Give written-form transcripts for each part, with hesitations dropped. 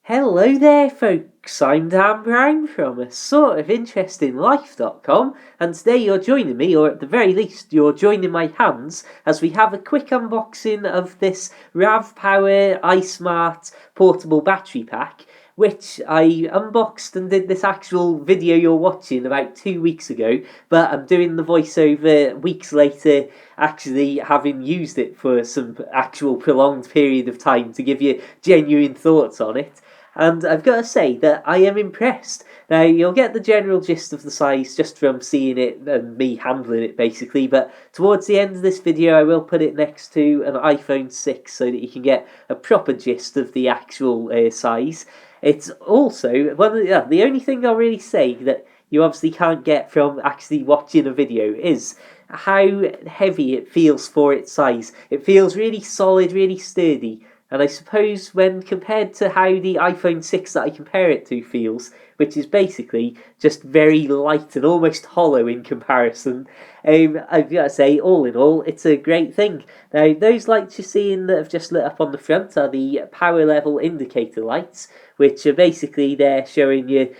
Hello there, folks. I'm Dan Brown from a sort of interesting life.com, and today you're joining me, or at the very least, you're joining my hands as we have a quick unboxing of this Ravpower iSmart portable battery pack, which I unboxed and did this actual video you're watching about 2 weeks ago, but I'm doing the voiceover weeks later, actually having used it for some actual prolonged period of time to give you genuine thoughts on it. And I've got to say that I am impressed. Now, you'll get the general gist of the size just from seeing it and me handling it, basically, but towards the end of this video, I will put it next to an iPhone 6 so that you can get a proper gist of the actual size. It's also, the only thing I'll really say that you obviously can't get from actually watching a video is how heavy it feels for its size. It feels really solid, really sturdy. And I suppose when compared to how the iPhone 6 that I compare it to feels, which is basically just very light and almost hollow in comparison, I've got to say, all in all, it's a great thing. Now, those lights you're seeing that have just lit up on the front are the power level indicator lights, which are basically there showing you,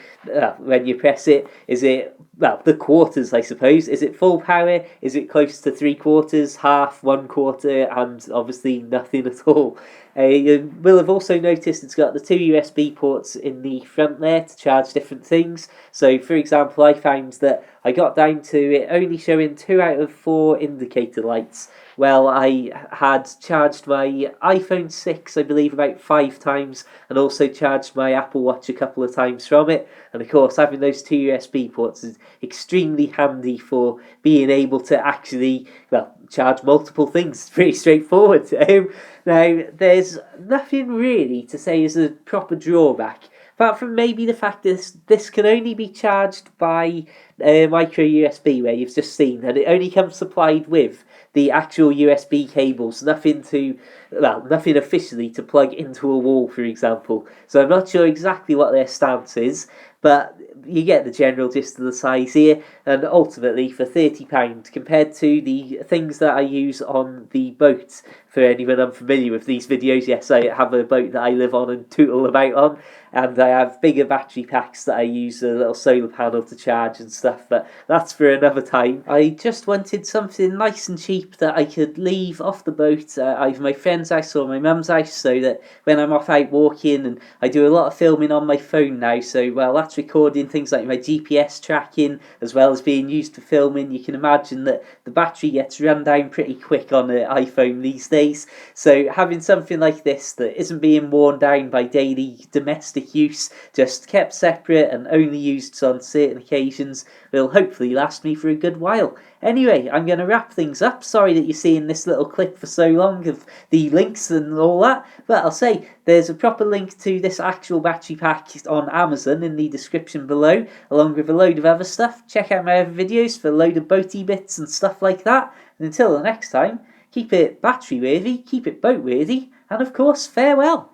when you press it, is it, the quarters, I suppose. Is it full power? Is it close to 3/4, half, 1/4, and obviously nothing at all? You will have also noticed it's got the two USB ports in the front there to charge different things. So, for example, I found that I got down to it only showing 2 out of 4 indicator lights. Well, I had charged my iPhone 6, I believe, about 5 times, and also charged my Apple Watch a couple of times from it. And of course, having those two USB ports is extremely handy for being able to actually, charge multiple things. It's pretty straightforward. Now, there's nothing really to say is a proper drawback, apart from maybe the fact that this can only be charged by micro USB, where you've just seen, and it only comes supplied with the actual USB cables, nothing officially to plug into a wall, for example. So I'm not sure exactly what their stance is, but you get the general gist of the size here, and ultimately for £30 compared to the things that I use on the boat. For anyone unfamiliar with these videos, yes, I have a boat that I live on and tootle about on, and I have bigger battery packs that I use a little solar panel to charge and stuff, but that's for another time. I just wanted something nice and cheap that I could leave off the boat, either my friend's house or my mum's house, so that when I'm off out walking, and I do a lot of filming on my phone now, so that's recording things like my GPS tracking as well as being used for filming. You can imagine that the battery gets run down pretty quick on an iPhone these days. So having something like this that isn't being worn down by daily domestic use, just kept separate and only used on certain occasions, will hopefully last me for a good while. Anyway, I'm going to wrap things up. Sorry that you're seeing this little clip for so long of the links and all that, but I'll say there's a proper link to this actual battery pack on Amazon in the description below, along with a load of other stuff. Check out my other videos for a load of boaty bits and stuff like that. And until the next time, keep it battery worthy, keep it boat worthy, and of course, farewell.